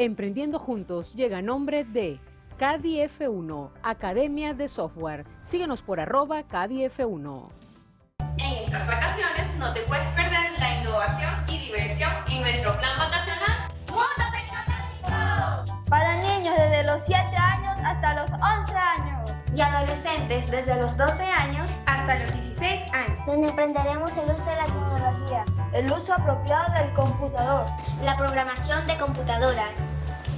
Emprendiendo Juntos llega a nombre de CADI F1, Academia de Software. Síguenos por @CADIF1. En estas vacaciones no te puedes perder la innovación y diversión en nuestro plan vacacional Mundo Tecnológico. Para niños desde los 7 años hasta los 11 años. Y adolescentes desde los 12 años hasta los 16 años. Donde aprenderemos el uso de la tecnología, el uso apropiado del computador, la programación de computadora,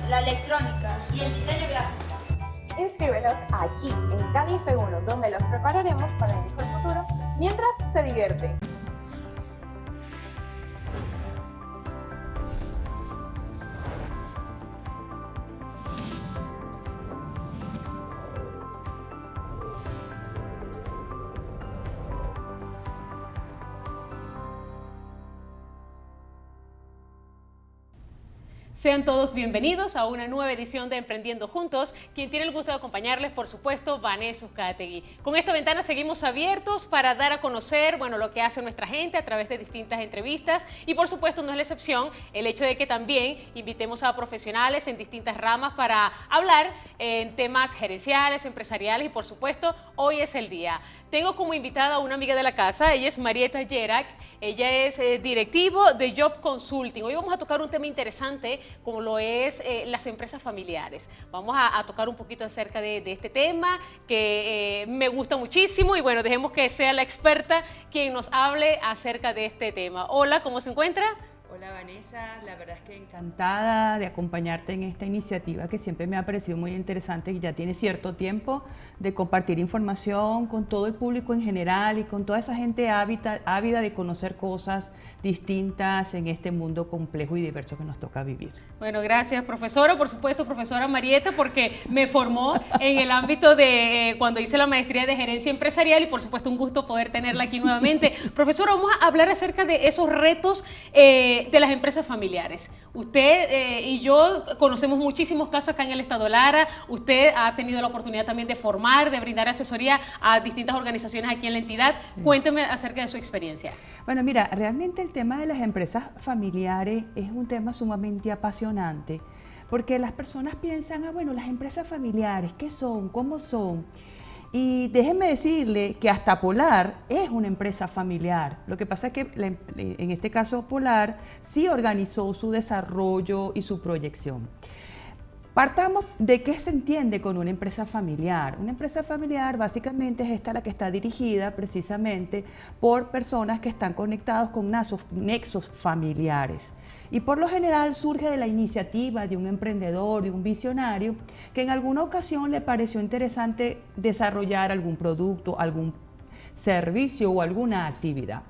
la electrónica y el diseño gráfico. Inscríbelos aquí en CADI F1, donde los prepararemos para el mejor futuro mientras se divierten. Sean todos bienvenidos a una nueva edición de Emprendiendo Juntos. Quien tiene el gusto de acompañarles, por supuesto, Vanessa Uzcategui. Con esta ventana seguimos abiertos para dar a conocer, lo que hace nuestra gente a través de distintas entrevistas y, por supuesto, no es la excepción el hecho de que también invitemos a profesionales en distintas ramas para hablar en temas gerenciales, empresariales y, por supuesto, hoy es el día. Tengo como invitada a una amiga de la casa, ella es Marieta Yerac, ella es directivo de Job Consulting. Hoy vamos a tocar un tema interesante como lo es las empresas familiares. Vamos a tocar un poquito acerca de este tema que me gusta muchísimo y bueno, dejemos que sea la experta quien nos hable acerca de este tema. Hola, ¿cómo se encuentra? Hola Vanessa, la verdad es que encantada de acompañarte en esta iniciativa que siempre me ha parecido muy interesante y ya tiene cierto tiempo de compartir información con todo el público en general y con toda esa gente ávida de conocer cosas distintas en este mundo complejo y diverso que nos toca vivir. Bueno, gracias profesora, por supuesto profesora Marieta, porque me formó en el ámbito de cuando hice la maestría de gerencia empresarial y por supuesto un gusto poder tenerla aquí nuevamente. Profesora, vamos a hablar acerca de esos retos de las empresas familiares. Usted y yo conocemos muchísimos casos acá en el Estado Lara. Usted ha tenido la oportunidad también de formar, de brindar asesoría a distintas organizaciones aquí en la entidad. Cuénteme acerca de su experiencia. Bueno, mira, realmente el tema de las empresas familiares es un tema sumamente apasionante porque las personas piensan, las empresas familiares, ¿qué son? ¿Cómo son? Y déjenme decirle que hasta Polar es una empresa familiar. Lo que pasa es que en este caso Polar sí organizó su desarrollo y su proyección. Partamos de qué se entiende con una empresa familiar. Una empresa familiar básicamente es esta la que está dirigida precisamente por personas que están conectados con nexos familiares. Y por lo general surge de la iniciativa de un emprendedor, de un visionario, que en alguna ocasión le pareció interesante desarrollar algún producto, algún servicio o alguna actividad.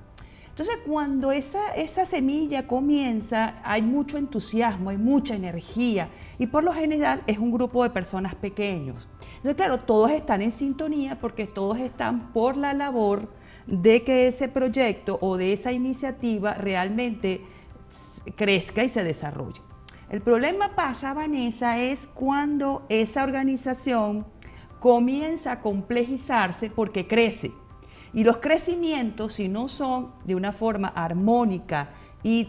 Entonces, cuando esa semilla comienza, hay mucho entusiasmo, hay mucha energía y por lo general es un grupo de personas pequeños. Entonces, claro, todos están en sintonía porque todos están por la labor de que ese proyecto o de esa iniciativa realmente crezca y se desarrolle. El problema pasa, Vanessa, es cuando esa organización comienza a complejizarse porque crece. Y los crecimientos, si no son de una forma armónica y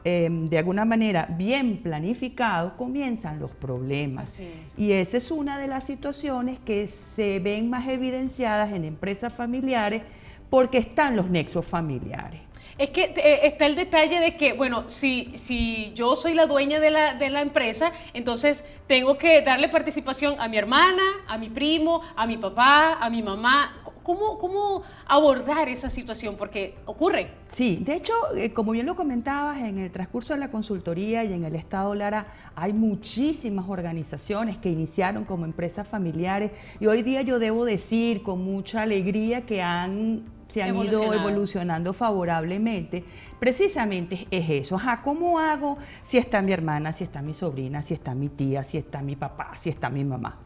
de alguna manera bien planificados, comienzan los problemas. Y esa es una de las situaciones que se ven más evidenciadas en empresas familiares porque están los nexos familiares. Es que está el detalle de que, si yo soy la dueña de la empresa, entonces tengo que darle participación a mi hermana, a mi primo, a mi papá, a mi mamá. ¿Cómo abordar esa situación? Porque ocurre. Sí, de hecho, como bien lo comentabas, en el transcurso de la consultoría y en el Estado Lara hay muchísimas organizaciones que iniciaron como empresas familiares y hoy día yo debo decir con mucha alegría que se han ido evolucionando favorablemente. Precisamente es eso. ¿Cómo hago si está mi hermana, si está mi sobrina, si está mi tía, si está mi papá, si está mi mamá?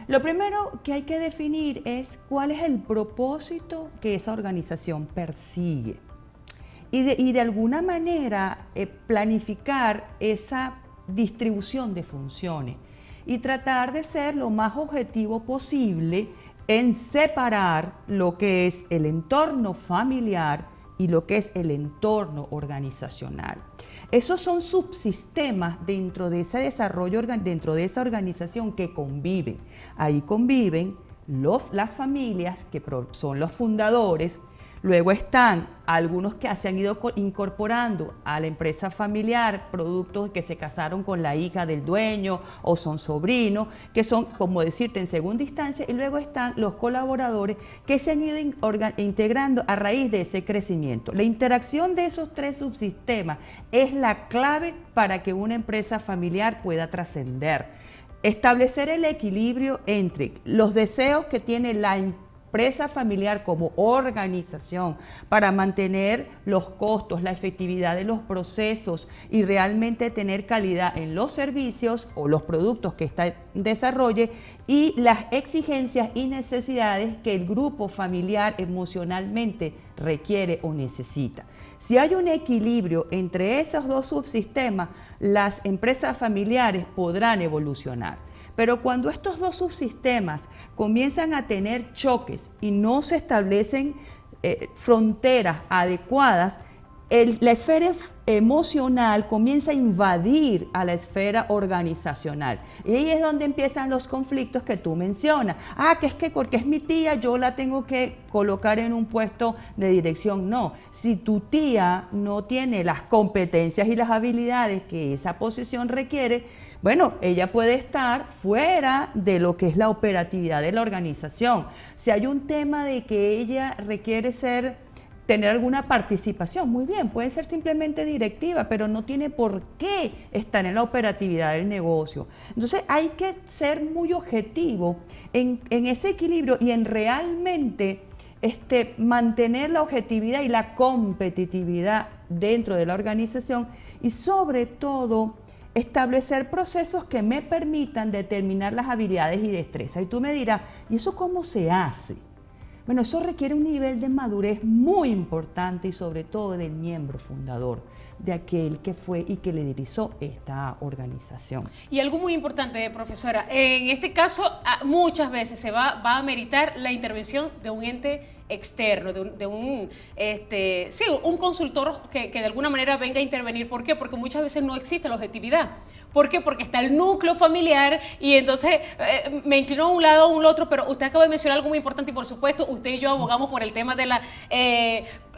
Lo primero que hay que definir es cuál es el propósito que esa organización persigue y de alguna manera planificar esa distribución de funciones y tratar de ser lo más objetivo posible en separar lo que es el entorno familiar y lo que es el entorno organizacional. Esos son subsistemas dentro de ese desarrollo, dentro de esa organización que conviven. Ahí conviven las familias, que son los fundadores. Luego están algunos que se han ido incorporando a la empresa familiar, productos que se casaron con la hija del dueño o son sobrinos, que son, como decirte, en segunda instancia. Y luego están los colaboradores que se han ido integrando a raíz de ese crecimiento. La interacción de esos tres subsistemas es la clave para que una empresa familiar pueda trascender. Establecer el equilibrio entre los deseos que tiene la empresa familiar como organización para mantener los costos, la efectividad de los procesos y realmente tener calidad en los servicios o los productos que ésta desarrolle, y las exigencias y necesidades que el grupo familiar emocionalmente requiere o necesita. Si hay un equilibrio entre esos dos subsistemas, las empresas familiares podrán evolucionar. Pero cuando estos dos subsistemas comienzan a tener choques y no se establecen fronteras adecuadas, la esfera emocional comienza a invadir a la esfera organizacional. Y ahí es donde empiezan los conflictos que tú mencionas. Que es que porque es mi tía, yo la tengo que colocar en un puesto de dirección. No, si tu tía no tiene las competencias y las habilidades que esa posición requiere, bueno, ella puede estar fuera de lo que es la operatividad de la organización. Si hay un tema de que ella requiere tener alguna participación, muy bien, puede ser simplemente directiva, pero no tiene por qué estar en la operatividad del negocio. Entonces hay que ser muy objetivo en ese equilibrio y en realmente mantener la objetividad y la competitividad dentro de la organización, y sobre todo establecer procesos que me permitan determinar las habilidades y destrezas. Y tú me dirás, ¿y eso cómo se hace? Bueno, eso requiere un nivel de madurez muy importante y sobre todo del miembro fundador, de aquel que fue y que liderizó esta organización. Y algo muy importante, profesora, en este caso muchas veces se va a meritar la intervención de un ente externo, un consultor que de alguna manera venga a intervenir. ¿Por qué? Porque muchas veces no existe la objetividad. ¿Por qué? Porque está el núcleo familiar y entonces me inclino a un lado o a un otro, pero usted acaba de mencionar algo muy importante y por supuesto usted y yo abogamos por el tema de la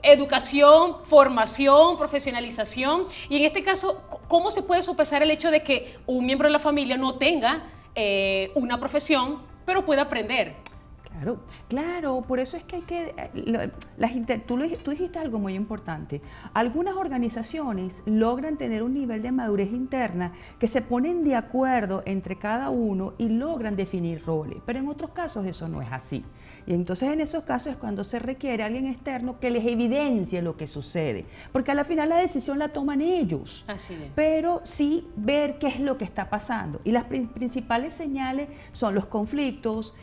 educación, formación, profesionalización, y en este caso, ¿cómo se puede sopesar el hecho de que un miembro de la familia no tenga una profesión, pero pueda aprender? Claro, por eso es que hay que, tú dijiste algo muy importante. Algunas organizaciones logran tener un nivel de madurez interna que se ponen de acuerdo entre cada uno y logran definir roles, pero en otros casos eso no es así. Y entonces en esos casos es cuando se requiere a alguien externo que les evidencie lo que sucede, porque al final la decisión la toman ellos. Así es. Pero sí ver qué es lo que está pasando. Y las principales señales son los conflictos,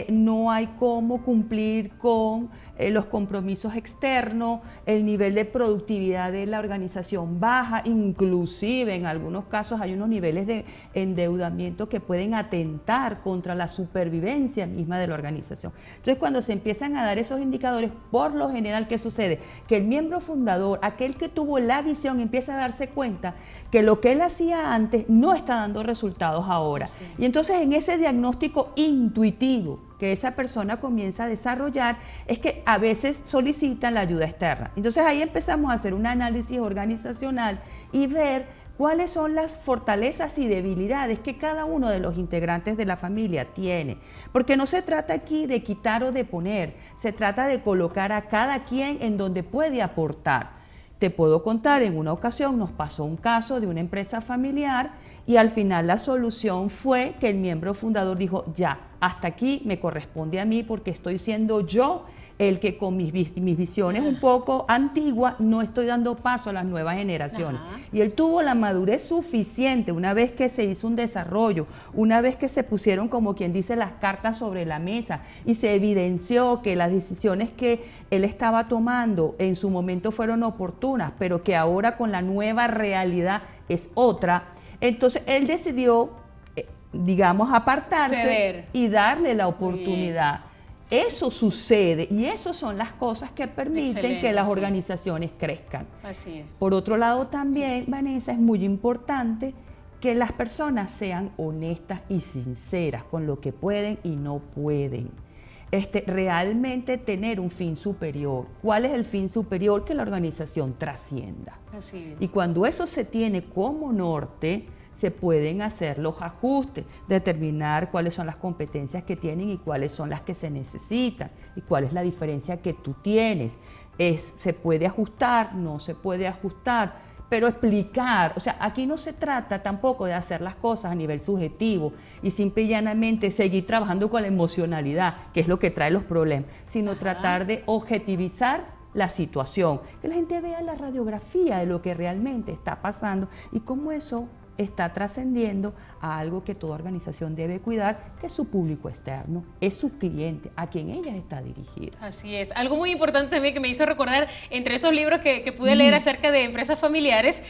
no hay cómo cumplir con los compromisos externos, el nivel de productividad de la organización baja, inclusive en algunos casos hay unos niveles de endeudamiento que pueden atentar contra la supervivencia misma de la organización. Entonces, cuando se empiezan a dar esos indicadores, por lo general, ¿qué sucede? Que el miembro fundador, aquel que tuvo la visión, empieza a darse cuenta que lo que él hacía antes no está dando resultados ahora. Sí. Y entonces, en ese diagnóstico intuitivo que esa persona comienza a desarrollar, es que a veces solicitan la ayuda externa. Entonces ahí empezamos a hacer un análisis organizacional y ver cuáles son las fortalezas y debilidades que cada uno de los integrantes de la familia tiene. Porque no se trata aquí de quitar o de poner, se trata de colocar a cada quien en donde puede aportar. Te puedo contar, en una ocasión nos pasó un caso de una empresa familiar y al final la solución fue que el miembro fundador dijo, ya, hasta aquí me corresponde a mí porque estoy siendo yo el que con mis visiones un poco antiguas no estoy dando paso a las nuevas generaciones. Ajá. Y él tuvo la madurez suficiente una vez que se hizo un desarrollo, una vez que se pusieron, como quien dice, las cartas sobre la mesa y se evidenció que las decisiones que él estaba tomando en su momento fueron oportunas, pero que ahora con la nueva realidad es otra. Entonces él decidió, apartarse y darle la oportunidad. Eso sucede y eso son las cosas que permiten Excelente, que las sí. organizaciones crezcan. Así es. Por otro lado también, Vanessa, es muy importante que las personas sean honestas y sinceras con lo que pueden y no pueden. Realmente tener un fin superior. ¿Cuál es el fin superior? Que la organización trascienda. Así es. Y cuando eso se tiene como norte, se pueden hacer los ajustes, determinar cuáles son las competencias que tienen y cuáles son las que se necesitan y cuál es la diferencia que tú tienes. ¿Se puede ajustar? ¿No se puede ajustar? Pero explicar, o sea, aquí no se trata tampoco de hacer las cosas a nivel subjetivo y simple y llanamente seguir trabajando con la emocionalidad, que es lo que trae los problemas, sino tratar de objetivizar la situación, que la gente vea la radiografía de lo que realmente está pasando y cómo eso está trascendiendo a algo que toda organización debe cuidar, que es su público externo, es su cliente, a quien ella está dirigida. Así es. Algo muy importante también que me hizo recordar, entre esos libros que pude leer acerca de empresas familiares,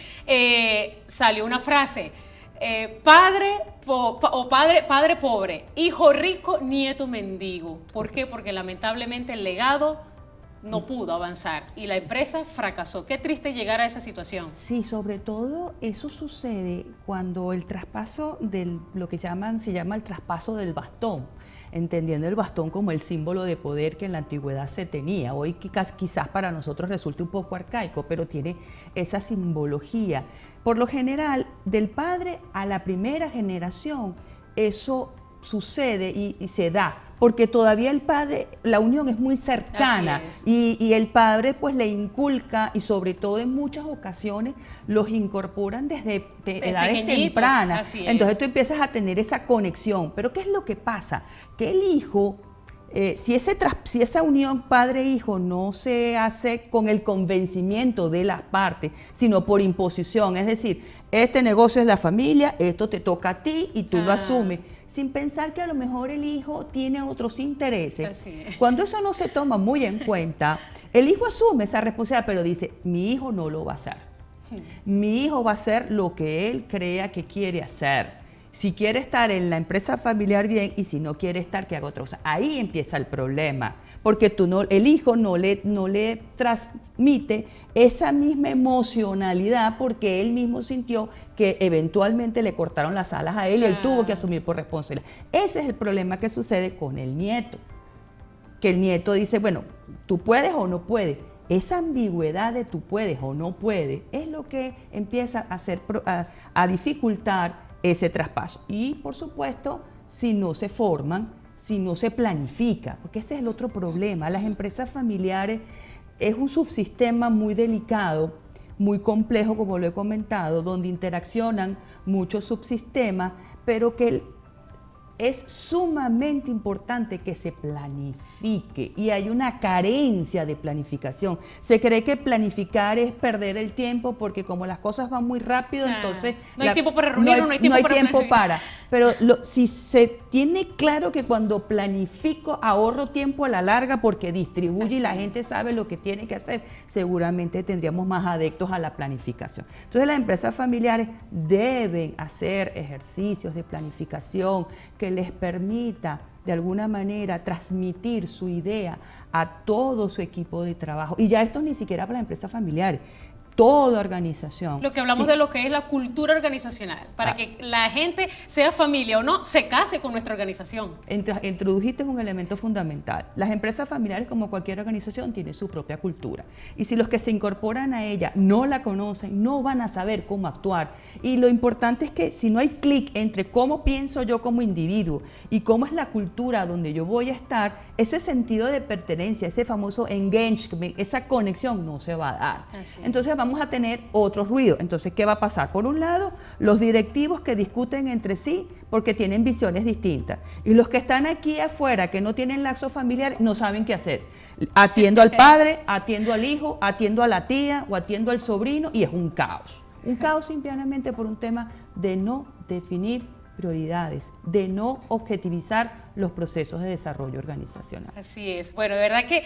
salió una frase, padre pobre, hijo rico, nieto mendigo. ¿Por qué? Porque lamentablemente el legado no pudo avanzar y la empresa fracasó. Qué triste llegar a esa situación. Sí, sobre todo eso sucede cuando el traspaso lo que se llama el traspaso del bastón, entendiendo el bastón como el símbolo de poder que en la antigüedad se tenía. Hoy quizás para nosotros resulte un poco arcaico, pero tiene esa simbología. Por lo general, del padre a la primera generación, eso sucede y se da, porque todavía el padre, la unión es muy cercana y el padre pues le inculca y sobre todo en muchas ocasiones los incorporan desde edades tempranas. Entonces tú empiezas a tener esa conexión. Pero ¿qué es lo que pasa? Que el hijo, si esa unión padre-hijo no se hace con el convencimiento de las partes, sino por imposición, es decir, este negocio es la familia, esto te toca a ti y tú lo asumes, sin pensar que a lo mejor el hijo tiene otros intereses. Cuando eso no se toma muy en cuenta, el hijo asume esa responsabilidad, pero dice, mi hijo no lo va a hacer. Mi hijo va a hacer lo que él crea que quiere hacer. Si quiere estar en la empresa familiar, bien, y si no quiere estar, que haga otra cosa. Ahí empieza el problema, porque el hijo no le transmite esa misma emocionalidad porque él mismo sintió que eventualmente le cortaron las alas a él y él tuvo que asumir por responsabilidad. Ese es el problema que sucede con el nieto, que el nieto dice, bueno, tú puedes o no puedes. Esa ambigüedad de tú puedes o no puedes es lo que empieza a dificultar ese traspaso. Y por supuesto, si no se forman, si no se planifica, porque ese es el otro problema. Las empresas familiares es un subsistema muy delicado, muy complejo, como lo he comentado, donde interaccionan muchos subsistemas, pero que es sumamente importante que se planifique y hay una carencia de planificación. Se cree que planificar es perder el tiempo porque como las cosas van muy rápido, entonces no hay tiempo para reunirnos, no hay tiempo para. Pero si se tiene claro que cuando planifico ahorro tiempo a la larga porque distribuye y la gente sabe lo que tiene que hacer, seguramente tendríamos más adeptos a la planificación. Entonces las empresas familiares deben hacer ejercicios de planificación que les permita de alguna manera transmitir su idea a todo su equipo de trabajo. Y ya esto ni siquiera para las empresas familiares, toda organización. Lo que hablamos de lo que es la cultura organizacional, para que la gente, sea familia o no, se case con nuestra organización. Introdujiste un elemento fundamental. Las empresas familiares, como cualquier organización, tienen su propia cultura. Y si los que se incorporan a ella no la conocen, no van a saber cómo actuar. Y lo importante es que si no hay clic entre cómo pienso yo como individuo y cómo es la cultura donde yo voy a estar, ese sentido de pertenencia, ese famoso engagement, esa conexión no se va a dar. Entonces vamos a tener otro ruido. Entonces, ¿qué va a pasar? Por un lado, los directivos que discuten entre sí porque tienen visiones distintas. Y los que están aquí afuera, que no tienen lazo familiar, no saben qué hacer. Atiendo al padre, atiendo al hijo, atiendo a la tía o atiendo al sobrino y es un caos. Un caos simplemente por un tema de no definir prioridades, de no objetivizar los procesos de desarrollo organizacional. Así es. Bueno, de verdad que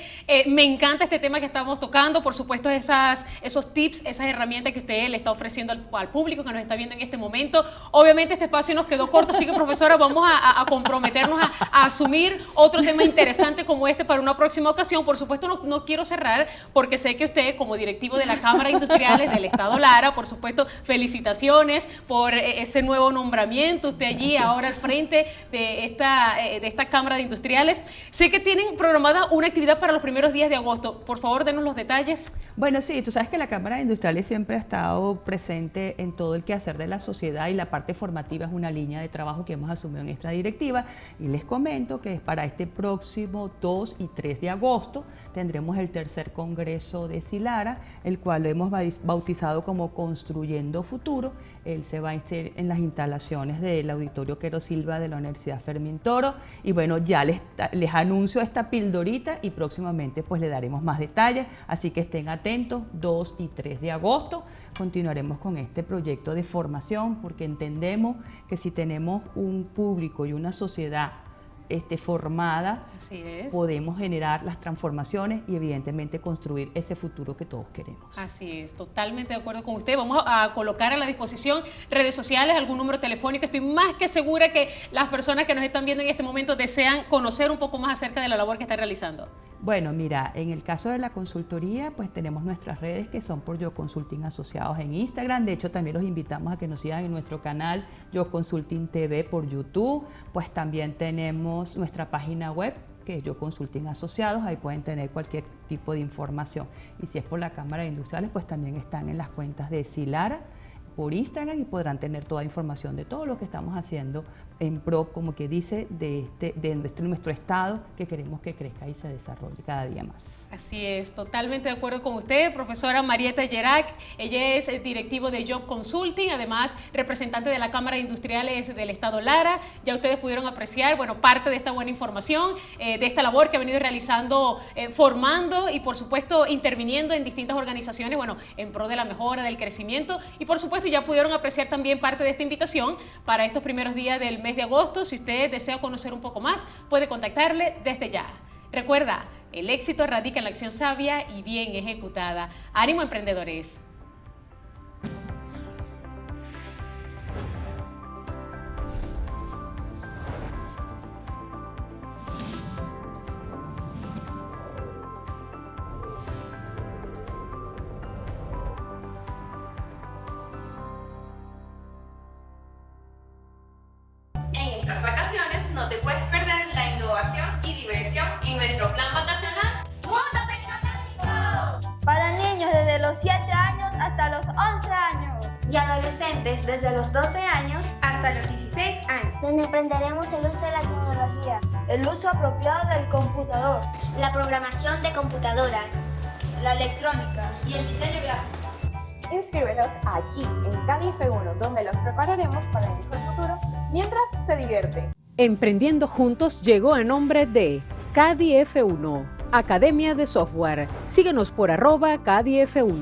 me encanta este tema que estamos tocando. Por supuesto, esos tips, esas herramientas que usted le está ofreciendo al público que nos está viendo en este momento. Obviamente este espacio nos quedó corto, así que profesora, vamos a comprometernos a asumir otro tema interesante como este para una próxima ocasión. Por supuesto, no quiero cerrar porque sé que usted, como directivo de la Cámara de Industriales del Estado Lara, por supuesto, felicitaciones por ese nuevo nombramiento. Usted allí ahora al frente de esta Cámara de Industriales. Sé que tienen programada una actividad para los primeros días de agosto. Por favor, denos los detalles. Bueno, sí, tú sabes que la Cámara de Industriales siempre ha estado presente en todo el quehacer de la sociedad y la parte formativa es una línea de trabajo que hemos asumido en esta directiva. Y les comento que para este próximo 2 y 3 de agosto tendremos el tercer congreso de SILARA, el cual lo hemos bautizado como Construyendo Futuro. Él se va a hacer en las instalaciones del Auditorio Quero Silva de la Universidad Fermín Toro. Y bueno, ya les anuncio esta pildorita y próximamente pues le daremos más detalles, así que estén atentos. 2 y 3 de agosto continuaremos con este proyecto de formación porque entendemos que si tenemos un público y una sociedad formada, así es, podemos generar las transformaciones y evidentemente construir ese futuro que todos queremos. Así es, totalmente de acuerdo con usted. Vamos a colocar a la disposición redes sociales, algún número telefónico. Estoy más que segura que las personas que nos están viendo en este momento desean conocer un poco más acerca de la labor que está realizando. Bueno, mira, en el caso de la consultoría, pues tenemos nuestras redes que son por Yo Consulting Asociados en Instagram. De hecho, también los invitamos a que nos sigan en nuestro canal Yo Consulting TV por YouTube. Pues también tenemos nuestra página web, que es Yo Consulting Asociados. Ahí pueden tener cualquier tipo de información. Y si es por la Cámara de Industriales, pues también están en las cuentas de SILARA por Instagram y podrán tener toda información de todo lo que estamos haciendo en pro, como que dice, de nuestro estado, que queremos que crezca y se desarrolle cada día más. Así es, totalmente de acuerdo con usted, profesora Marieta Gerac. Ella es el directivo de Job Consulting, además representante de la Cámara de Industriales del Estado Lara. Ya ustedes pudieron apreciar, bueno, parte de esta buena información, de esta labor que ha venido realizando, formando y por supuesto interviniendo en distintas organizaciones, bueno, en pro de la mejora, del crecimiento, y por supuesto ya pudieron apreciar también parte de esta invitación para estos primeros días del mes de agosto. Si usted desea conocer un poco más, puede contactarle desde ya. Recuerda, el éxito radica en la acción sabia y bien ejecutada. ¡Ánimo, emprendedores! En estas vacaciones no te puedes perder la innovación y diversión en nuestro plan vacacional Mundo Tecnológico. Para niños desde los 7 años hasta los 11 años. Y adolescentes desde los 12 años hasta los 16 años. Donde aprenderemos el uso de la tecnología, el uso apropiado del computador, la programación de computadora, la electrónica Y el diseño gráfico. Inscríbelos aquí en CADIF1, donde los prepararemos para el mejor futuro mientras se divierten. Emprendiendo Juntos llegó a nombre de CADIF1, Academia de Software. Síguenos por @CADIF1.